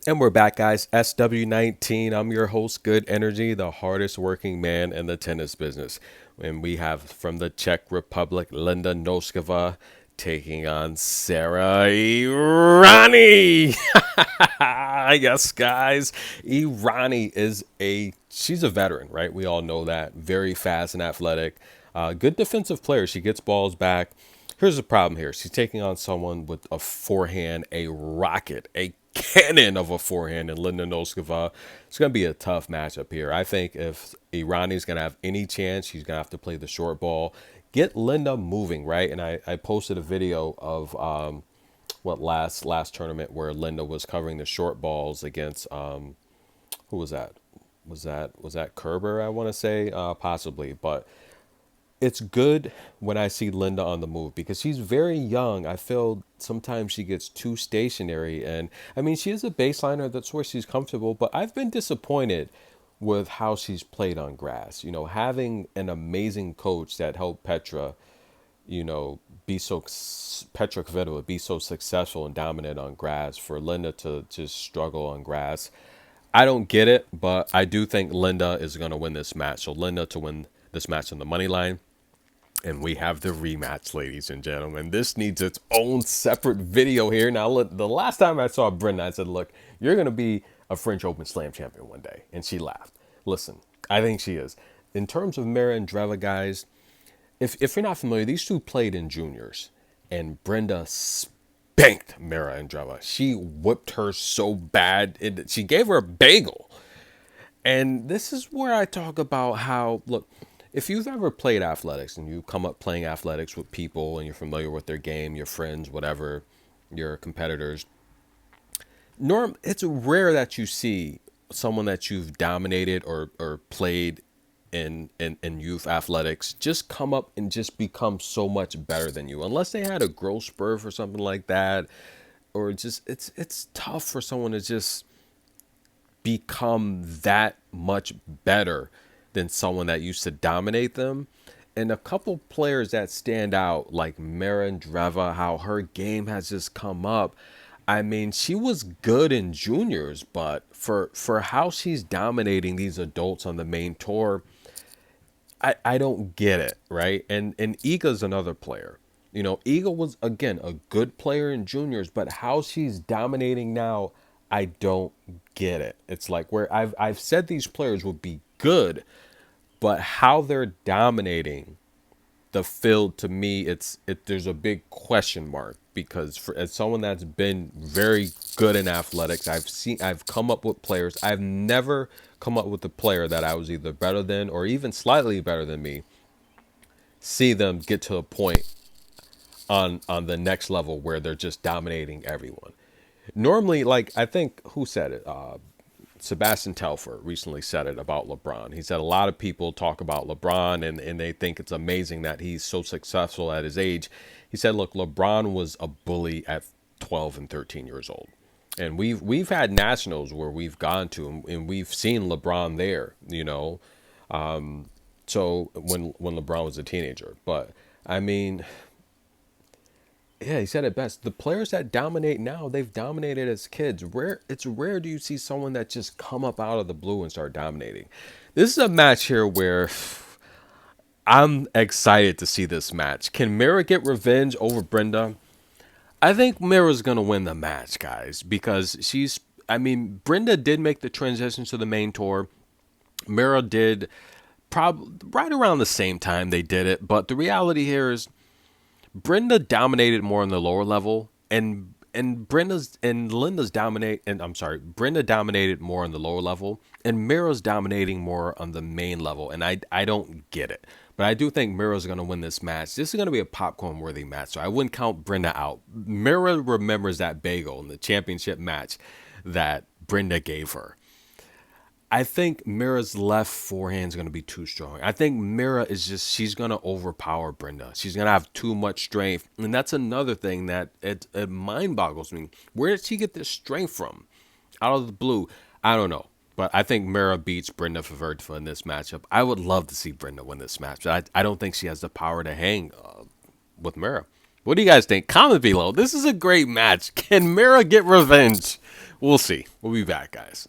And we're back, guys. SW19. I'm your host, Good Energy, the hardest working man in the tennis business. And we have from the Czech Republic, Linda Noskova taking on Sara Errani. Yes, guys. Errani she's a veteran, right? We all know that. Very fast and athletic. Good defensive player. She gets balls back. Here's the problem here. She's taking on someone with a forehand, a rocket, a cannon of a forehand in Linda Noskova. It's going to be a tough matchup here. I think if Irani's going to have any chance, she's going to have to play the short ball, get Linda moving, right? And I posted a video of what last tournament where Linda was covering the short balls against who was that? Was that Kerber? I want to say possibly, but it's good when I see Linda on the move because she's very young. I feel sometimes she gets too stationary. And I mean, she is a baseliner. That's where she's comfortable. But I've been disappointed with how she's played on grass. Having an amazing coach that helped Petra Kvitova be so successful and dominant on grass, for Linda to just struggle on grass. I don't get it, but I do think Linda is going to win this match. So Linda to win this match on the money line. And we have the rematch, ladies and gentlemen. This needs its own separate video here. Now, look, the last time I saw Brenda, I said, look, you're going to be a French Open Slam champion one day. And she laughed. Listen, I think she is. In terms of Mirra and Andreeva, guys, if you're not familiar, these two played in juniors. And Brenda spanked Mirra and Andreeva. She whipped her so bad. She gave her a bagel. And this is where I talk about how, look, if you've ever played athletics and you come up playing athletics with people and you're familiar with their game, your friends, whatever, your competitors, it's rare that you see someone that you've dominated or played in youth athletics just come up and just become so much better than you, unless they had a growth spurt or something like that, or just it's tough for someone to just become that much better than someone that used to dominate them. And a couple players that stand out, like Mirra Andreeva, how her game has just come up. I mean, she was good in juniors, but for how she's dominating these adults on the main tour, I don't get it, right? And Iga's another player. Iga was, again, a good player in juniors, but how she's dominating now, I don't get it. It's like where I've said these players would be good, but how they're dominating the field, to me, there's a big question mark, because as someone that's been very good in athletics, I've come up with players. I've never come up with a player that I was either better than or even slightly better than me, see them get to a point on the next level where they're just dominating everyone. Normally, like, I think, who said it? Sebastian Telfer recently said it about LeBron. He said a lot of people talk about LeBron and they think it's amazing that he's so successful at his age. He said, look, LeBron was a bully at 12 and 13 years old. And we've had nationals where we've gone to and we've seen LeBron there. So when LeBron was a teenager. But I mean, yeah, he said it best. The players that dominate now, they've dominated as kids. It's rare do you see someone that just come up out of the blue and start dominating. This is a match here where I'm excited to see this match. Can Mirra get revenge over Brenda? I think Mirra's going to win the match, guys, because Brenda did make the transition to the main tour. Mirra did probably right around the same time they did it. But the reality here is Brenda dominated more on the lower level, and Linda's dominate, and I'm sorry, Brenda dominated more on the lower level, and Mirra's dominating more on the main level, and I don't get it. But I do think Mirra's going to win this match. This is going to be a popcorn worthy match, so I wouldn't count Brenda out. Mirra remembers that bagel in the championship match that Brenda gave her. I think Mirra's left forehand is going to be too strong. I think Mirra she's going to overpower Brenda. She's going to have too much strength. And that's another thing that it mind boggles me. Where did she get this strength from? Out of the blue. I don't know. But I think Mirra beats Brenda Fruhvirtova in this matchup. I would love to see Brenda win this match. I don't think she has the power to hang with Mirra. What do you guys think? Comment below. This is a great match. Can Mirra get revenge? We'll see. We'll be back, guys.